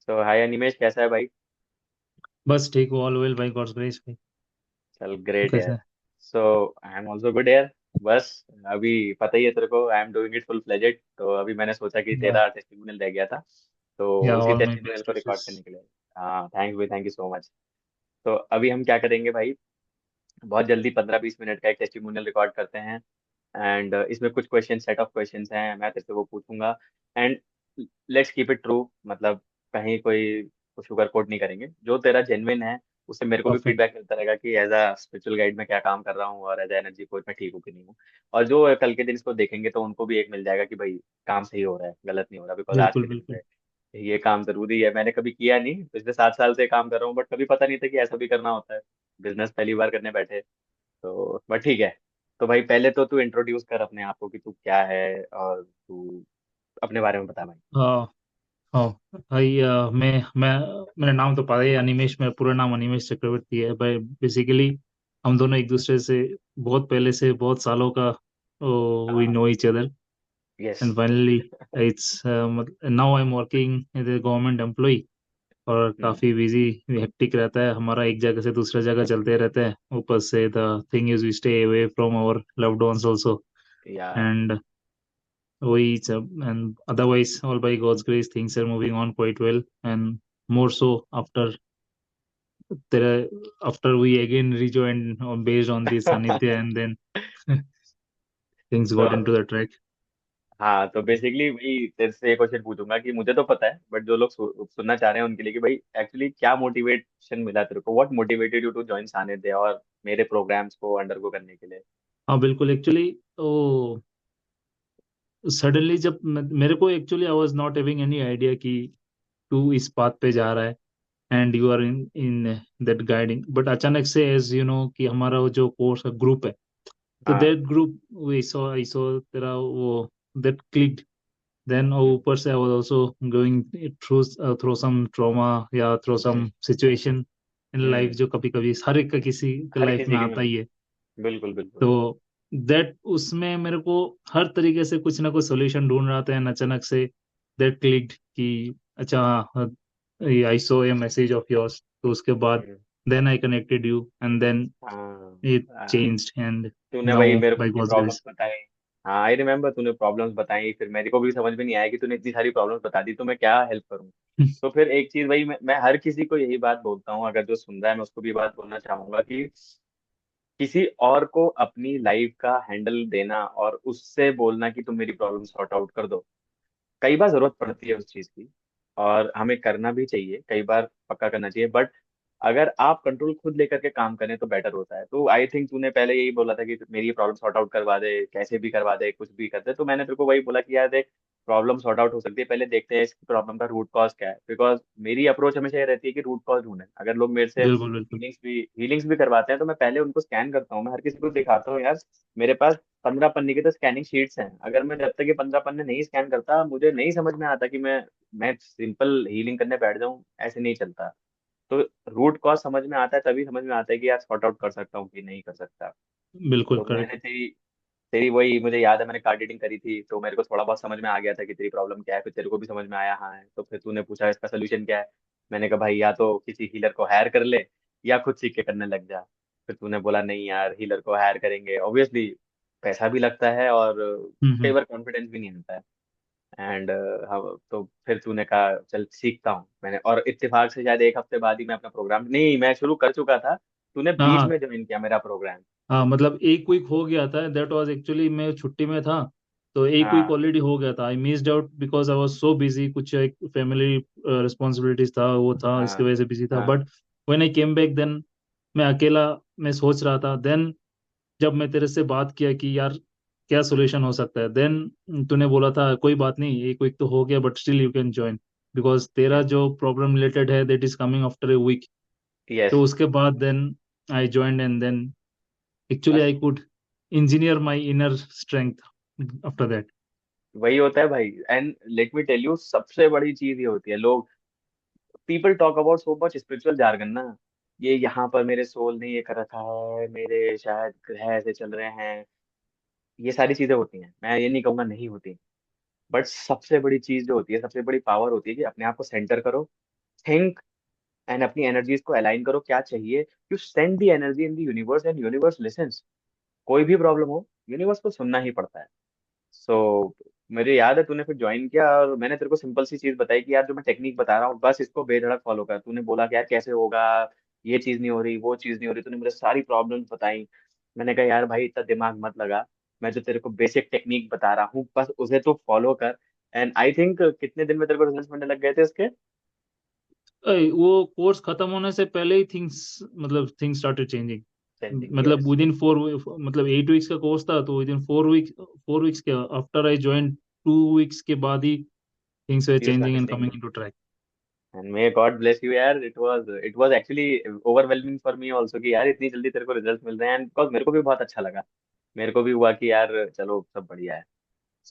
तो हाय अनिमेश, कैसा है भाई? बस ठीक हूँ। ऑल वेल भाई, गॉड्स ग्रेस भाई। चल तू ग्रेट यार। कैसा है? सो आई एम ऑल्सो गुड यार। बस अभी पता ही है तेरे को, I am doing it full fledged. तो अभी मैंने सोचा कि या तेरा टेस्टिमोनियल रह गया था, तो या उसी ऑल माय टेस्टिमोनियल बेस्ट को विशेस। रिकॉर्ड करने के लिए। हाँ, थैंक्स भाई, थैंक यू सो मच। तो अभी हम क्या करेंगे भाई, बहुत जल्दी 15-20 मिनट का एक टेस्टिमोनियल रिकॉर्ड करते हैं। एंड इसमें कुछ क्वेश्चन, सेट ऑफ क्वेश्चंस हैं, मैं तेरे से वो पूछूंगा। And let's keep it true, मतलब कहीं कोई शुगर कोट नहीं करेंगे, जो तेरा जेन्युइन है उससे मेरे को भी परफेक्ट। फीडबैक मिलता रहेगा कि एज अ स्पिरिचुअल गाइड मैं क्या काम कर रहा हूँ और एज अ एनर्जी कोच मैं ठीक हूँ कि नहीं हूँ। और जो कल के दिन इसको देखेंगे तो उनको भी एक मिल जाएगा कि भाई काम सही हो रहा है, गलत नहीं हो रहा, बिकॉज आज बिल्कुल के दिन बिल्कुल। पे ये काम जरूरी है। मैंने कभी किया नहीं, पिछले 7 साल से काम कर रहा हूँ, बट कभी पता नहीं था कि ऐसा भी करना होता है। बिजनेस पहली बार करने बैठे, तो बट ठीक है। तो भाई पहले तो तू इंट्रोड्यूस कर अपने आप को कि तू क्या है, और तू अपने बारे में बता भाई। हाँ हाँ भाई, मैं मेरा नाम तो पता ही है, अनिमेश। मेरा पूरा नाम अनिमेश चक्रवर्ती है भाई। बेसिकली हम दोनों एक दूसरे से बहुत पहले से, बहुत सालों का वी हाँ। No each other. Yes. And finally it's now I am working as a government employ. और काफी बिजी हेक्टिक रहता है हमारा, एक जगह से दूसरा जगह चलते रहते हैं। ऊपर से the thing is we stay away from our loved ones also. Yeah. And and otherwise, all by God's grace, things are moving on quite well, and more so there after we again rejoined based on this Sanidhya, and then things तो got into the track. हाँ, तो basically वही तेरे से एक question पूछूंगा कि मुझे तो पता है, बट जो लोग सुनना चाह रहे हैं उनके लिए कि भाई एक्चुअली क्या मोटिवेशन मिला तेरे को, what motivated you to join Sanidhya और मेरे प्रोग्राम्स को अंडरगो करने के लिए। हाँ बिल्कुल। एक्चुअली ओ सडनली जब मेरे को actually I was not having any idea कि तू इस पाथ पे जा रहा है and you are in in that guiding. But अचानक से, एज यू नो, कि हमारा वो जो कोर्स का ग्रुप है, तो हाँ। That group we saw I saw तेरा वो दैट क्लिक। देन ऊपर से I was also going through through some trauma या through some situation in life, hmm. जो कभी कभी हर एक का किसी के हर लाइफ में किसी के आता मिल। ही है। बिल्कुल बिल्कुल। तो दैट उसमें मेरे को हर तरीके से कुछ ना कुछ सोल्यूशन ढूंढ रहा था, एंड अचानक से दैट क्लिक्ड कि अच्छा, I saw a message of yours. तो उसके बाद hmm. Then I connected you, and then it हाँ। चेंज्ड, एंड तूने भाई नाउ मेरे को बाय अपनी गॉड्स प्रॉब्लम्स ग्रेस। बताई। हाँ, आई रिमेम्बर, तूने प्रॉब्लम्स बताई, फिर मेरे को भी समझ में नहीं आया कि तूने इतनी सारी प्रॉब्लम्स बता दी तो मैं क्या हेल्प करूँ। तो फिर एक चीज भाई, मैं हर किसी को यही बात बोलता हूँ, अगर जो सुन रहा है मैं उसको भी ये बात बोलना चाहूंगा कि किसी और को अपनी लाइफ का हैंडल देना और उससे बोलना कि तुम मेरी प्रॉब्लम सॉर्ट आउट कर दो, कई बार जरूरत पड़ती है उस चीज की, और हमें करना भी चाहिए, कई बार पक्का करना चाहिए। बट अगर आप कंट्रोल खुद लेकर के काम करें तो बेटर होता है। तो आई थिंक तूने पहले यही बोला था कि मेरी ये प्रॉब्लम सॉर्ट आउट करवा दे, कैसे भी करवा दे, कुछ भी कर दे। तो मैंने तेरे को वही बोला कि यार देख, प्रॉब्लम सॉर्ट आउट हो सकती है, पहले देखते हैं इसकी प्रॉब्लम का रूट कॉज क्या है। बिकॉज मेरी अप्रोच हमेशा ये रहती है कि रूट कॉज ढूंढे। अगर लोग मेरे से बिल्कुल बिल्कुल। हीलिंग्स भी करवाते हैं तो मैं पहले उनको स्कैन करता हूँ, मैं हर किसी को दिखाता हूँ यार, मेरे पास 15 पन्ने की तो स्कैनिंग शीट्स हैं। अगर मैं जब तक ये 15 पन्ने नहीं स्कैन करता, मुझे नहीं समझ में आता कि मैं सिंपल हीलिंग करने बैठ जाऊं, ऐसे नहीं चलता। तो रूट कॉज समझ में आता है, तभी समझ में आता है कि यार सॉर्ट आउट कर सकता हूँ कि नहीं कर सकता। बिल्कुल तो करेक्ट। मैंने तेरी तेरी वही, मुझे याद है मैंने कार्ड रीडिंग करी थी, तो मेरे को थोड़ा बहुत समझ में आ गया था कि तेरी प्रॉब्लम क्या है, फिर तेरे को भी समझ में आया हाँ है। तो फिर तूने पूछा इसका सोल्यूशन क्या है। मैंने कहा भाई या तो किसी हीलर को हायर कर ले या खुद सीख के करने लग जा। फिर तूने बोला नहीं यार, हीलर को हायर करेंगे ऑब्वियसली पैसा भी लगता है, और कई हम्म। बार कॉन्फिडेंस भी नहीं आता है। एंड हाँ, तो फिर तूने कहा चल सीखता हूँ मैंने, और इत्तेफाक से शायद एक हफ्ते बाद ही मैं अपना प्रोग्राम, नहीं मैं शुरू कर चुका था, तूने हाँ बीच हाँ में ज्वाइन किया मेरा प्रोग्राम। हाँ, मतलब एक वीक हो गया था। दैट वाज एक्चुअली मैं छुट्टी में था, तो एक वीक हाँ। ऑलरेडी हो गया था। I missed out because I was so busy, कुछ एक फैमिली रिस्पॉन्सिबिलिटीज था, वो था, इसके हाँ। वजह से बिजी था। हाँ। But when I came back then मैं अकेला, मैं सोच रहा था। देन जब मैं तेरे से बात किया कि यार क्या सोल्यूशन हो सकता है, देन तूने बोला था कोई बात नहीं, एक वीक तो हो गया but still you can join, because तेरा जो प्रॉब्लम रिलेटेड है that is coming after a week. Yes. तो उसके बाद then I joined, and then actually I बस could engineer my inner strength after that. वही होता है भाई। And let me tell you, सबसे बड़ी चीज ये होती है, लोग, people talk about so much spiritual jargon ना, ये यहाँ पर मेरे सोल ने ये कर रखा है, मेरे शायद ग्रह ऐसे चल रहे हैं, ये सारी चीजें होती हैं, मैं ये नहीं कहूंगा नहीं होती। बट सबसे बड़ी चीज जो होती है, सबसे बड़ी पावर होती है कि अपने आप को सेंटर करो, थिंक, एंड अपनी एनर्जीज को अलाइन करो क्या चाहिए, you send the energy in the universe and universe lessons. कोई भी प्रॉब्लम हो, यूनिवर्स को सुनना ही पड़ता है। सो मुझे याद है तूने फिर ज्वाइन किया और मैंने तेरे को सिंपल सी चीज बताई कि यार जो मैं टेक्निक बता रहा हूँ बस इसको बेधड़क फॉलो कर। तूने बोला कि यार कैसे होगा, ये चीज नहीं हो रही, वो चीज नहीं हो रही, तूने मुझे सारी प्रॉब्लम्स बताई। मैंने कहा यार भाई इतना दिमाग मत लगा, मैं जो तेरे को बेसिक टेक्निक बता रहा हूँ बस उसे तू फॉलो कर। एंड आई थिंक कितने दिन में तेरे को रिजल्ट मिलने लग गए थे इसके? वो कोर्स खत्म होने से पहले ही थिंग्स स्टार्टेड चेंजिंग। चेंजिंग, मतलब यस। विद इन 4, मतलब 8 वीक्स का कोर्स था, तो विद इन 4 वीक्स के आफ्टर आई ज्वाइन, 2 वीक्स के बाद ही things were you changing started and seeing coming it. Into track. And may God bless you यार, it was actually overwhelming for me also कि यार इतनी जल्दी तेरे को रिजल्ट मिल रहे हैं, एंड बिकॉज मेरे को भी बहुत अच्छा लगा। मेरे को भी हुआ कि यार चलो सब बढ़िया है।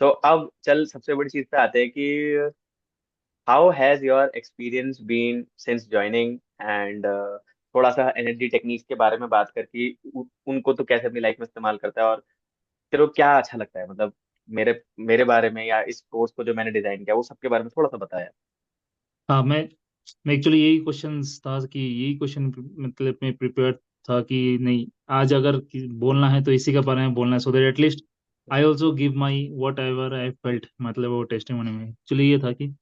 सो अब चल सबसे बड़ी चीज पे आते हैं कि how has your experience been since joining, and थोड़ा सा एनर्जी टेक्निक्स के बारे में बात करके उनको तो कैसे अपनी लाइफ में इस्तेमाल करता है, और तेरे को क्या अच्छा लगता है, मतलब मेरे मेरे बारे में या इस कोर्स को जो मैंने डिजाइन किया वो सबके बारे में थोड़ा सा बताया। हाँ, मैं एक्चुअली यही क्वेश्चन था कि यही क्वेश्चन मतलब मैं प्रिपेयर था कि नहीं, आज अगर बोलना है तो इसी के बारे में बोलना है, so that at least I also give my what ever I felt. मतलब वो टेस्टिमोनी में एक्चुअली ये था कि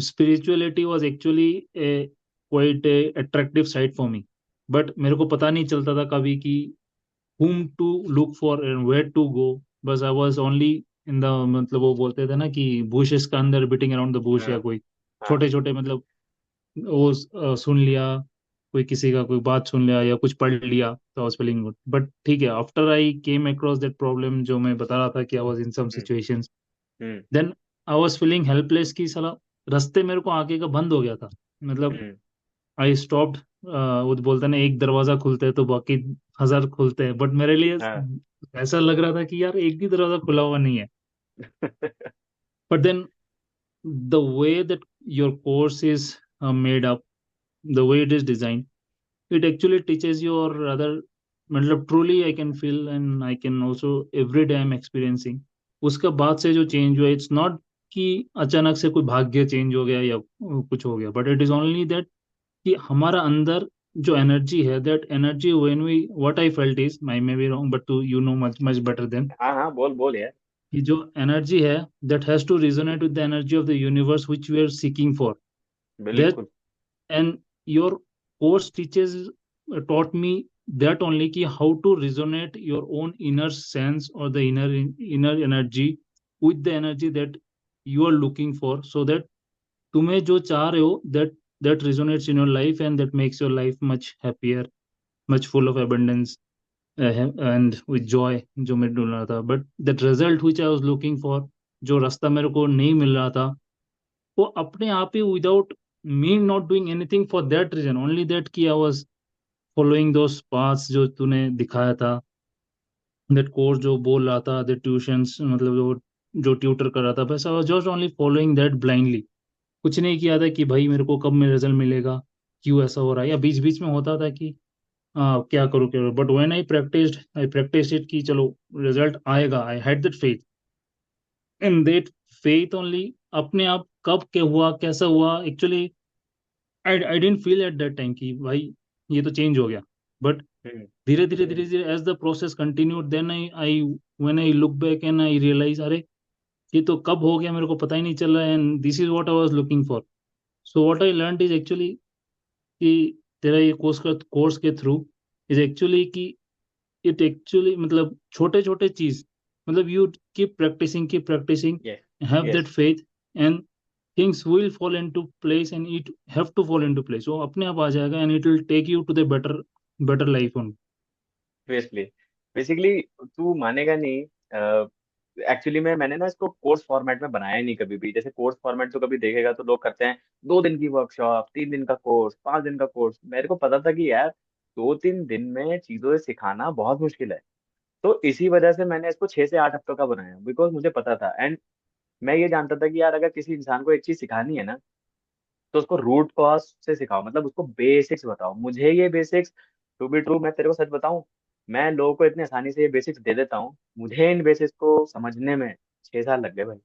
spirituality was actually A quite a attractive side for me, but मेरे को पता नहीं चलता था कभी कि whom to look for and where to go। बस I was only in the, मतलब वो बोलते थे ना कि बुशेस का अंदर बिटिंग अराउंड द बुश, या हाँ कोई हाँ। छोटे छोटे मतलब वो सुन लिया, कोई किसी का कोई बात सुन लिया या कुछ पढ़ लिया, तो I was feeling good. But ठीक है, after I came across that problem जो मैं बता रहा था कि I was in some hmm situations, hmm then I was feeling helpless कि साला रास्ते मेरे को आगे का बंद हो गया था। मतलब हम्म। I stopped. वो बोलते हैं ना, एक दरवाजा खुलता है तो बाकी 1000 खुलते हैं, बट मेरे लिए हाँ। ऐसा लग रहा था कि यार एक भी दरवाजा खुला हुआ नहीं है। But then the way that your course is made up, the way it is designed, it actually teaches you, or rather मतलब truly I can feel and I can also every day I'm experiencing, उसका बाद से जो change हुआ, it's not कि अचानक से कोई भाग्य चेंज हो गया या कुछ हो गया, but it is only that कि हमारा अंदर जो एनर्जी है, that energy when we, what I felt is, I may be wrong but to you know much much better than, हाँ हाँ, बोल बोल यार। कि जो एनर्जी है that has to resonate with the energy of the universe which we are seeking for that. बिल्कुल। And your course teaches taught me that only ki how to resonate your own inner sense or the inner energy with the energy that you are looking for, so that तुम्हें जो चाह रहे हो, that resonates in your life and that makes your life much happier, much full of abundance, and with joy, जो मैं ढूंढ रहा था, but that result which I was looking for, जो रास्ता मेरे को नहीं मिल रहा था, वो अपने आप ही without me not doing anything for that reason, only that कि I was following those paths जो तूने दिखाया था, दैट कोर्स जो बोल रहा था, दैट ट्यूशंस मतलब जो ट्यूटर कर रहा था, बस I was just only following that blindly. कुछ नहीं किया था कि भाई मेरे को कब में रिजल्ट मिलेगा, क्यों ऐसा हो रहा है, या बीच बीच में होता था कि क्या करूँ क्या करूँ, but when I practised it कि चलो रिजल्ट आएगा, I had that faith, and that faith only अपने आप कब क्या हुआ कैसा हुआ, actually I didn't feel at that time कि भाई ये तो चेंज हो गया, बट हम्म धीरे धीरे as the process continued, then I when I look back and I realize, अरे ये तो कब हो गया मेरे को पता ही नहीं चल रहा है, and this is what I was looking for. So what I learned is actually कि तेरा ये कोर्स के थ्रू इज एक्चुअली कि इट एक्चुअली मतलब छोटे छोटे चीज, मतलब you keep practicing, yes have that yes. Faith, and things will fall into place and it have to fall into place, वो अपने आप आ जाएगा and it will take you to the better life on। Basically basically तू मानेगा नहीं, actually मैंने ना इसको कोर्स फॉर्मेट में बनाया ही नहीं कभी भी। जैसे कोर्स फॉर्मेट तो कभी देखेगा तो लोग करते हैं 2 दिन की वर्कशॉप, 3 दिन का कोर्स, 5 दिन का कोर्स। मेरे को पता था कि यार 2-3 दिन में चीजों सिखाना बहुत मुश्किल है। तो इसी वजह से मैंने इसको 6 से 8 हफ्तों का बनाया, बिकॉज मुझे पता था। एंड मैं ये जानता था कि यार अगर किसी इंसान को एक चीज सिखानी है ना, तो उसको रूट कॉज से सिखाओ, मतलब उसको बेसिक्स बताओ। मुझे ये बेसिक्स, टू बी ट्रू मैं तेरे को सच बताऊं, मैं लोगों को इतनी आसानी से ये बेसिक्स दे देता हूँ, मुझे इन बेसिक्स को समझने में 6 साल लग गए भाई।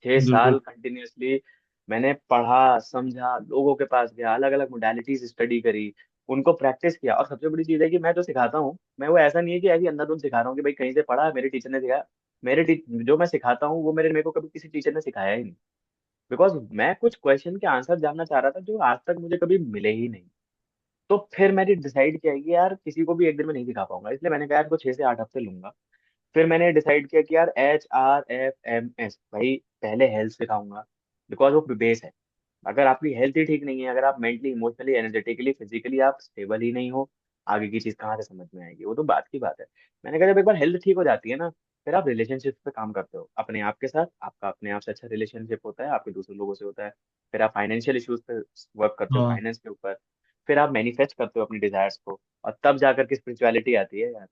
6 साल बिल्कुल। कंटिन्यूअसली मैंने पढ़ा, समझा, लोगों के पास गया, अलग अलग मोडालिटीज स्टडी करी, उनको प्रैक्टिस किया। और सबसे बड़ी चीज है कि मैं जो सिखाता हूँ, मैं वो ऐसा नहीं है कि ऐसी अंधाधुंध सिखा रहा हूँ कि भाई कहीं से पढ़ा, मेरे टीचर ने सिखाया। जो मैं सिखाता हूँ वो मेरे को कभी किसी टीचर ने सिखाया ही नहीं। बिकॉज मैं कुछ क्वेश्चन के आंसर जानना चाह रहा था जो आज तक मुझे कभी मिले ही नहीं। तो फिर मैंने डिसाइड किया कि यार किसी को भी एक दिन में नहीं सिखा पाऊंगा, इसलिए मैंने कहा यार को 6 से 8 हफ्ते लूंगा। फिर मैंने डिसाइड किया कि यार HRFMS भाई पहले हेल्थ सिखाऊंगा, बिकॉज वो बेस है। अगर आपकी हेल्थ ही ठीक नहीं है, अगर आप मेंटली इमोशनली एनर्जेटिकली फिजिकली आप स्टेबल ही नहीं हो, आगे की चीज कहाँ से समझ में आएगी, वो तो बात की बात है। मैंने कहा जब एक बार हेल्थ ठीक हो जाती है ना, फिर आप रिलेशनशिप पे काम करते हो अपने आप के साथ, आपका अपने आप से अच्छा रिलेशनशिप होता है, आपके दूसरे लोगों से होता है। फिर आप फाइनेंशियल इश्यूज पे वर्क करते हो, हाँ। फाइनेंस के ऊपर। फिर आप मैनिफेस्ट करते हो अपनी डिजायर्स को, और तब जाकर के स्पिरिचुअलिटी आती है यार।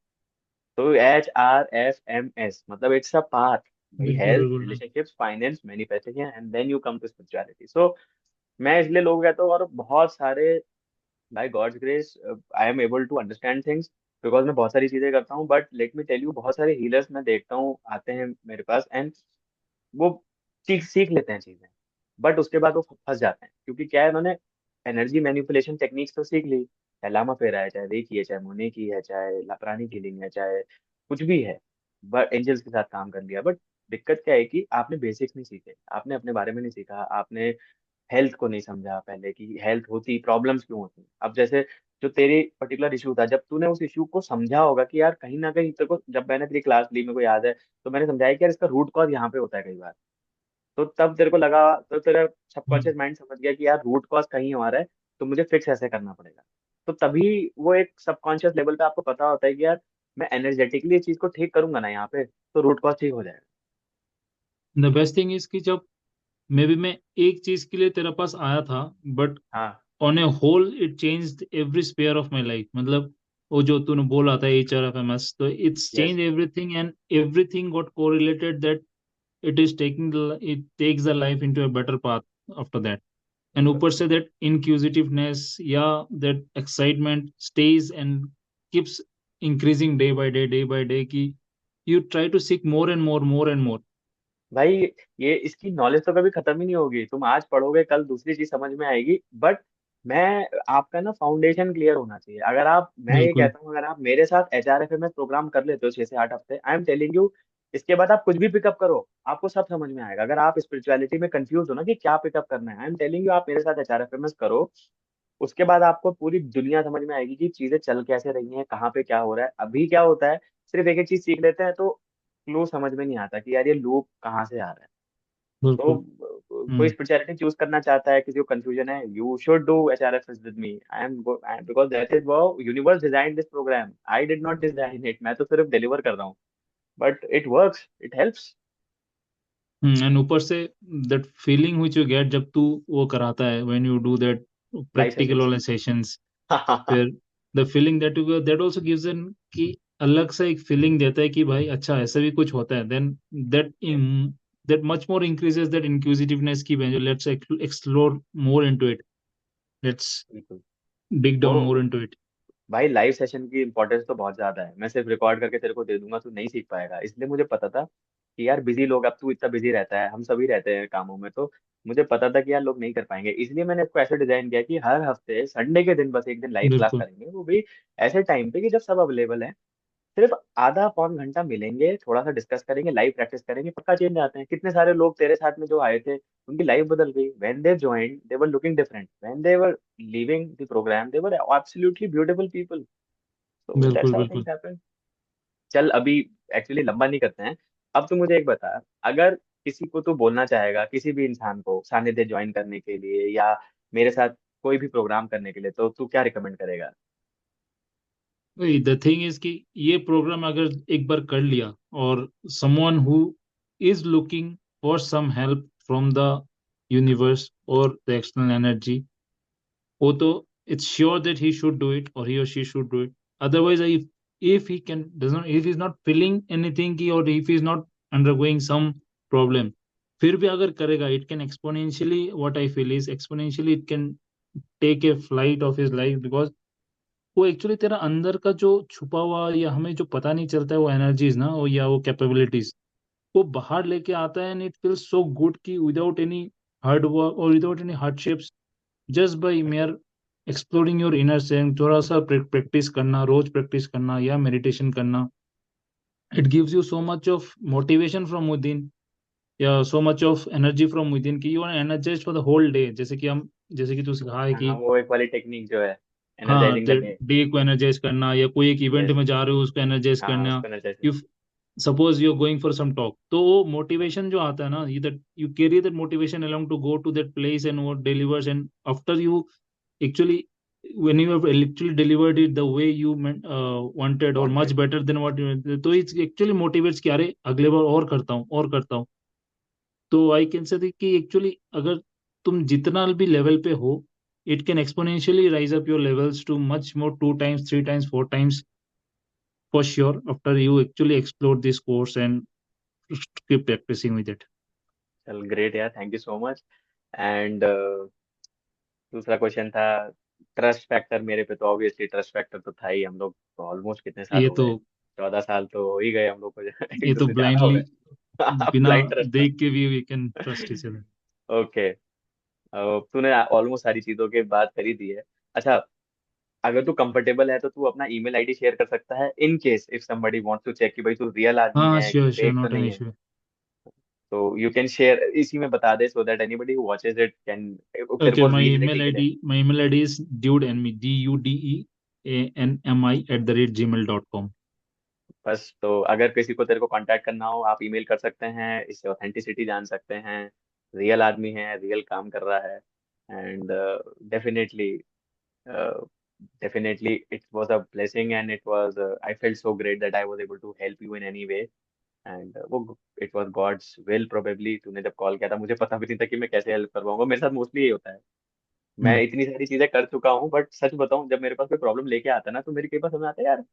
तो HRFMS मतलब इट्स अ पाथ भाई, बिल्कुल हेल्थ, बिल्कुल। Relationships, finance, manifestation, and then you come to spirituality. So मैं इसलिए लोग कहता हूँ, और बहुत सारे, by God's grace I am able to understand things, because मैं बहुत सारी चीजें करता हूँ। But let me tell you, बहुत सारे हीलर्स मैं देखता हूँ आते हैं मेरे पास, एंड वो सीख सीख लेते हैं चीजें, बट उसके बाद वो फंस जाते हैं, क्योंकि क्या है, उन्होंने एनर्जी मैनिपुलेशन टेक्निक्स तो सीख ली, चाहे लामा फेरा है, चाहे रेकी है, चाहे मुने की है, चाहे प्राणी हीलिंग है, चाहे कुछ भी है, बट एंजल्स के साथ काम कर लिया। बट दिक्कत क्या है कि आपने बेसिक्स नहीं सीखे, आपने अपने बारे में नहीं सीखा, आपने हेल्थ को नहीं समझा पहले कि हेल्थ होती, प्रॉब्लम्स क्यों होती। अब जैसे जो तेरी पर्टिकुलर इशू था, जब तूने उस इशू को समझा होगा कि यार कहीं ना कहीं तेरे को, जब मैंने तेरी क्लास ली मेरे को याद है, तो मैंने समझाया कि यार इसका रूट कॉज यहाँ पे होता है कई बार। तो तब तेरे को लगा, तो तेरा हम्म। सबकॉन्शियस माइंड समझ गया कि यार रूट कॉज कहीं हमारा है, तो मुझे फिक्स ऐसे करना पड़ेगा। तो तभी वो एक सबकॉन्शियस लेवल पे आपको पता होता है कि यार मैं एनर्जेटिकली इस चीज को ठीक करूंगा ना यहाँ पे, तो रूट कॉज ठीक हो जाएगा। द बेस्ट थिंग इज कि जब मे बी मैं एक चीज के लिए तेरे पास आया था, बट हाँ। On a whole it changed every sphere of my life. मतलब वो जो तूने बोला था HRFMS, तो it's yes. Change everything, and everything got correlated that it takes the life into a better path after that. And ऊपर से that inquisitiveness या that excitement stays and keeps increasing day by day कि you try to seek more and more, more and more. भाई ये इसकी knowledge तो कभी खत्म ही नहीं होगी, तुम आज पढ़ोगे कल दूसरी चीज समझ में आएगी। बट मैं, आपका ना फाउंडेशन क्लियर होना चाहिए। अगर आप, मैं ये बिल्कुल कहता हूँ, अगर आप मेरे साथ HRFMS प्रोग्राम कर लेते हो 6 से 8 हफ्ते, आई एम टेलिंग यू, इसके बाद आप कुछ भी पिकअप करो, आपको सब समझ में आएगा। अगर आप स्पिरिचुअलिटी में कंफ्यूज हो ना कि क्या पिकअप करना है, आई एम टेलिंग यू, आप मेरे साथ HRFMS करो, उसके बाद आपको पूरी दुनिया समझ में आएगी कि चीजें चल कैसे रही हैं, कहाँ पे क्या हो रहा है। अभी क्या होता है, सिर्फ एक एक चीज सीख लेते हैं तो क्लू समझ में नहीं आता कि यार ये लूप कहाँ से आ रहा है। तो बिल्कुल। कोई हम्म। स्पेशलिटी चूज करना चाहता है, किसी को कंफ्यूजन है, you should do HRFS with me. I am, because that is वो universe design this program, I did not design it, मैं तो सिर्फ डिलीवर कर रहा हूँ, but it works, it helps. And ऊपर से that feeling which you get जब तू वो कराता है, when you do that live practical sessions. वाले sessions, फिर the feeling that you get, that also gives an कि अलग सा एक फीलिंग देता है कि भाई अच्छा ऐसा भी कुछ होता है, then that yes. that much more increases that inquisitiveness की value, let's explore more into it, let's बिल्कुल। dig वो down more into it. भाई लाइव सेशन की इंपॉर्टेंस तो बहुत ज्यादा है, मैं सिर्फ रिकॉर्ड करके तेरे को दे दूंगा, तू नहीं सीख पाएगा। इसलिए मुझे पता था कि यार बिजी लोग, अब तू इतना बिजी रहता है, हम सभी रहते हैं कामों में, तो मुझे पता था कि यार लोग नहीं कर पाएंगे। इसलिए मैंने इसको ऐसे डिजाइन किया कि हर हफ्ते संडे के दिन बस एक दिन लाइव क्लास बिल्कुल करेंगे, वो भी ऐसे टाइम पे कि जब सब अवेलेबल है। सिर्फ आधा पौन घंटा मिलेंगे, थोड़ा सा डिस्कस करेंगे, लाइव प्रैक्टिस करेंगे, पक्का चेंज आते हैं। कितने सारे लोग तेरे साथ में जो आए थे, उनकी लाइफ बदल गई। When they joined they were looking different, when they were leaving the program they were absolutely beautiful people. तो दैट्स बिल्कुल हाउ बिल्कुल। Things happen. चल अभी एक्चुअली लंबा नहीं करते हैं। अब तू मुझे एक बता, अगर किसी को तू बोलना चाहेगा, किसी भी इंसान को सानिध्य ज्वाइन करने के लिए या मेरे साथ कोई भी प्रोग्राम करने के लिए, तो तू क्या रिकमेंड करेगा? वही द थिंग इज कि ये प्रोग्राम अगर एक बार कर लिया, और someone who is looking for some help from the universe और द एक्सटर्नल एनर्जी, वो तो it's sure that he should do it, or he or she should do it. Otherwise, if he can does not, if he's not feeling anything or if he's not undergoing some problem, फिर भी अगर करेगा, it can exponentially, what I feel is exponentially it can take a flight of his life, because वो actually तेरा अंदर का जो छुपा हुआ या हमें जो पता नहीं चलता है वो एनर्जीज ना, वो या वो कैपेबिलिटीज, वो बाहर लेके आता है, and it feels so good कि विदाउट एनी हार्ड वर्क और without any hardships, just by mayor exploring your inner sense, थोड़ा सा प्रैक्टिस करना, रोज प्रैक्टिस करना या मेडिटेशन करना, it gives you so much of motivation from within इन, या so much of energy from within इन कि you are energize for the whole day. जैसे कि तू सिखा है कि हाँ, वो एक वाली टेक्निक जो है, हाँ, एनर्जाइजिंग द डे। डे को एनर्जाइज करना, या कोई एक इवेंट यस। में जा रहे हो उसको एनर्जाइज हाँ, करना। उसको एनर्जाइज यू करना। Suppose you are going for some talk, तो वो मोटिवेशन जो आता है ना, ये that you carry that motivation along to go to that place, and वो delivers, and after you actually when you have actually delivered it the way you wanted or much wanted. better than what you, तो it actually motivates कि अरे अगले बार और करता हूँ और करता हूँ। तो आई कैन से कि एक्चुअली अगर तुम जितना भी लेवल पे हो, it can exponentially rise up your levels too much more, 2 times, 3 times, 4 times, for sure, after you actually explore this course and keep practicing with it. चल great यार, thank you so much. And दूसरा question था trust factor मेरे पे, तो obviously trust factor तो था ही। हम लोग तो ऑलमोस्ट कितने साल ये हो तो गए, 14 साल तो हो ही गए हम लोग को एक ये तो दूसरे से ज्यादा हो ब्लाइंडली, गए। बिना ब्लाइंड ट्रस्ट था। देख के भी we can trust each other. Okay. तूने ऑलमोस्ट सारी चीजों की बात कर ही दी है। अच्छा, अगर तू कंफर्टेबल है तो तू अपना ईमेल आईडी शेयर कर सकता है, in case if somebody wants to check कि भाई तू रियल आदमी हाँ, है कि श्योर श्योर, फेक तो नॉट एन नहीं है। इशू। तो यू कैन शेयर, इसी में बता दे, so that anybody who watches it can, तेरे Okay, को रीड देखने के लिए। my email ID is dudeanmi, dudeanmi@gmail.com. बस, तो अगर किसी को तेरे को कांटेक्ट करना हो, आप ईमेल कर सकते हैं, इससे ऑथेंटिसिटी जान सकते हैं, रियल आदमी है, रियल काम कर रहा है। And definitely, definitely it was a blessing, and it was I felt so great that I was able to help you in any way. And वो it was God's will probably. तूने जब call किया था मुझे पता भी नहीं था कि मैं कैसे हेल्प कर पाऊंगा। मेरे साथ मोस्टली ये होता है, मैं हम्म। इतनी सारी चीजें कर चुका हूँ, बट सच बताऊं, जब मेरे पास कोई प्रॉब्लम लेके आता है ना, तो मेरे कई बार समझ आता है यार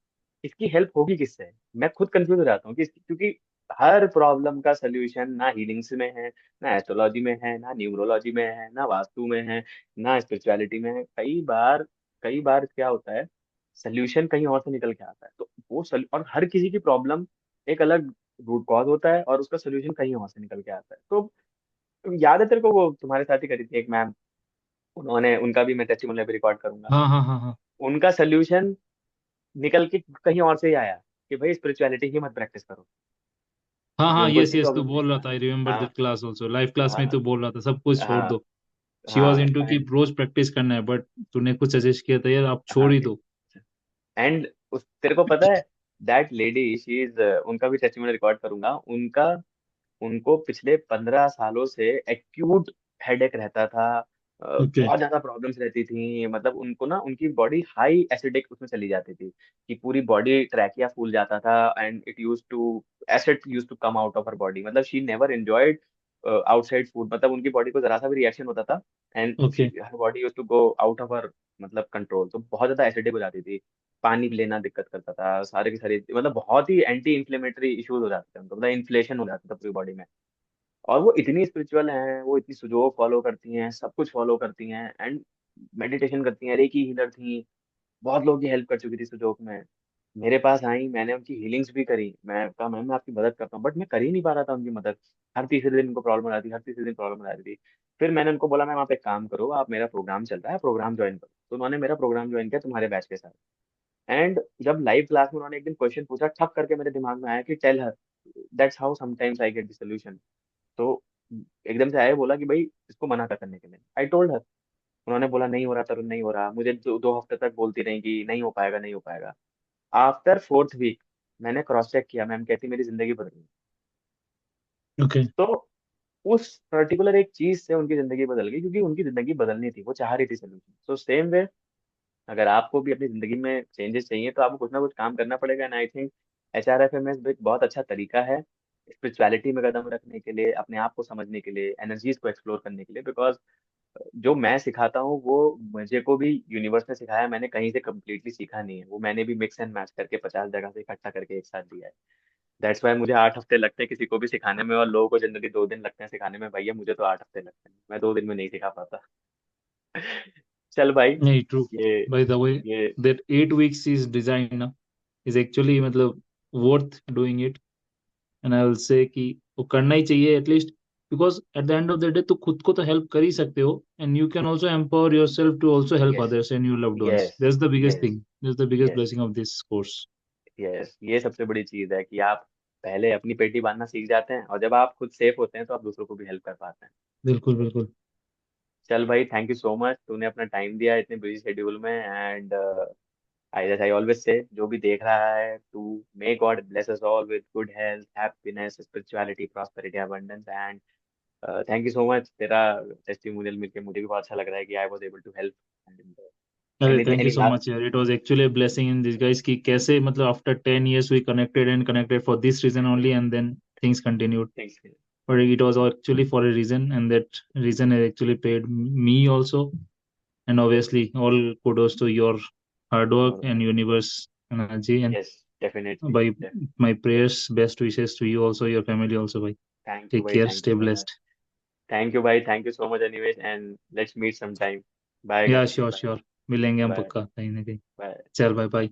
इसकी हेल्प होगी किससे। मैं खुद कंफ्यूज हो जाता हूँ कि क्योंकि हर प्रॉब्लम का सोल्यूशन ना हीलिंग्स में है, ना एस्ट्रोलॉजी में है, ना न्यूमरोलॉजी में है, ना वास्तु में है, ना स्पिरिचुअलिटी में है। कई बार क्या होता है, सोल्यूशन कहीं और से निकल के आता है। तो और हर किसी की प्रॉब्लम एक अलग रूट कॉज होता है, और उसका सोल्यूशन कहीं और से निकल के आता है। तो याद है तेरे को, वो तुम्हारे साथ ही करी थी एक मैम, उन्होंने, उनका भी मैं टेस्टिमोनियल भी रिकॉर्ड करूंगा। हाँ हाँ हाँ हाँ उनका सोल्यूशन निकल के कहीं और से ही आया कि भाई स्पिरिचुअलिटी की मत प्रैक्टिस करो, हाँ क्योंकि हाँ, उनको यस इतनी यस, तू प्रॉब्लम थी। बोल रहा था, आई रिमेम्बर हाँ that class also, live class में हाँ तू बोल रहा था सब कुछ छोड़ हाँ दो। शी वॉज हाँ। इनटू कि रोज प्रैक्टिस करना है, बट तूने कुछ सजेस्ट किया था यार आप छोड़ हाँ। ही दो। एंड उस तेरे को पता है, दैट लेडी शी इज, उनका भी टेस्टिमोनियल रिकॉर्ड करूंगा उनका। उनको पिछले 15 सालों से एक्यूट हेडेक रहता था। ओके बहुत ज्यादा प्रॉब्लम्स रहती थी, मतलब उनको ना, उनकी बॉडी हाई एसिडिक उसमें चली जाती थी, कि पूरी बॉडी ट्रैकिया फूल जाता था, and it used to acid used to come out of her body. मतलब she never enjoyed outside food, मतलब उनकी बॉडी को जरा सा भी रिएक्शन होता था, and okay her body use to go out of her, मतलब कंट्रोल। तो बहुत ज्यादा एसिडिक हो जाती थी, पानी लेना दिक्कत करता था, सारे के सारे, मतलब बहुत ही एंटी इन्फ्लेमेटरी इश्यूज हो जाते थे उनको, मतलब इन्फ्लेशन हो जाता था पूरी बॉडी में। और वो इतनी स्पिरिचुअल हैं, वो इतनी सुजोग फॉलो करती हैं, सब कुछ फॉलो करती हैं, एंड मेडिटेशन करती हैं, रेकी हीलर थी, बहुत लोगों की हेल्प कर चुकी थी सुजोग में। मेरे पास आई, मैंने उनकी हीलिंग्स भी करी, मैं कहा मैम मैं आपकी मदद करता हूँ, बट मैं कर ही नहीं पा रहा था उनकी मदद। हर तीसरे दिन उनको प्रॉब्लम आ रही थी, हर तीसरे दिन प्रॉब्लम आ रही थी। फिर मैंने उनको बोला मैम आप एक काम करो, आप, मेरा प्रोग्राम चल रहा है, प्रोग्राम ज्वाइन करो। तो उन्होंने मेरा प्रोग्राम ज्वाइन किया तुम्हारे बैच के साथ। एंड जब लाइव क्लास में उन्होंने एक दिन क्वेश्चन पूछा, ठप करके मेरे दिमाग में आया कि tell her, that's how sometimes I get the solution. तो एकदम से आया, बोला कि भाई इसको मना कर करने के लिए, आई टोल्ड हर। उन्होंने बोला नहीं हो रहा तरुण, नहीं हो रहा, मुझे 2 हफ्ते तक बोलती रही कि नहीं हो पाएगा, नहीं हो पाएगा। आफ्टर 4th वीक मैंने क्रॉस चेक किया, मैम कहती मेरी जिंदगी बदल गई। ओके। तो उस पर्टिकुलर एक चीज से उनकी जिंदगी बदल गई, क्योंकि उनकी जिंदगी बदलनी थी, वो चाह रही थी सोल्यूशन। सो सेम वे, अगर आपको भी अपनी जिंदगी में चेंजेस चाहिए, तो आपको कुछ ना कुछ काम करना पड़ेगा। एंड आई थिंक HRFMS एक बहुत अच्छा तरीका है स्पिरिचुअलिटी में कदम रखने के लिए, अपने आप को समझने के लिए, एनर्जीज को एक्सप्लोर करने के लिए। बिकॉज जो मैं सिखाता हूँ वो मुझे को भी यूनिवर्स ने सिखाया है, मैंने कहीं से कम्प्लीटली सीखा नहीं है, वो मैंने भी मिक्स एंड मैच करके 50 जगह से इकट्ठा करके एक साथ दिया है। दैट्स वाई मुझे 8 हफ्ते लगते हैं किसी को भी सिखाने में, और लोगों को जनरली 2 दिन लगते हैं सिखाने में। भैया मुझे तो 8 हफ्ते लगते हैं, मैं 2 दिन में नहीं सिखा पाता। चल भाई। नहीं, ट्रू। ये बाय द वे, ये दैट 8 weeks is designed ना, is actually मतलब worth doing it, and I will say कि वो करना ही चाहिए at least, because at the end of the day तो खुद को तो हेल्प कर ही सकते हो, and you can also empower yourself to also help yes, others and your loved ones. Yes, that's the biggest yes, thing, that's the biggest yes, blessing of this course. Yes, ये सबसे बड़ी चीज है कि आप पहले अपनी पेटी बांधना सीख जाते हैं, और जब आप खुद सेफ होते हैं तो आप दूसरों को भी हेल्प कर पाते हैं। बिल्कुल बिल्कुल। चल भाई, थैंक यू सो मच, तूने अपना टाइम दिया इतने बिजी शेड्यूल में। एंड आई ऑलवेज से, जो भी देख रहा है, तू, may God bless us all with good health, happiness, spirituality, prosperity, abundance. And thank you so much, तेरा टेस्टिमोनियल मिलके मुझे भी बहुत अच्छा लग रहा है कि I was able to help. अरे any thank you any so last? Much यार, it was actually a blessing in disguise कि कैसे मतलब after 10 years we connected and connected for this reason only, and then things continued. Things. But it was actually for a reason, and that reason has actually paid me also. And obviously, all kudos to your hard work and universe energy. And yes, definitely. by my prayers, best wishes to you also, your family also. Bye. Thank you Take भाई, care. Thank you Stay so much. blessed. Thank you भाई, thank you so much anyways, and let's meet some time. Bye Yeah, Ganesh, sure, bye. sure. मिलेंगे हम bye. पक्का कहीं ना कहीं। Bye. चल, bye bye.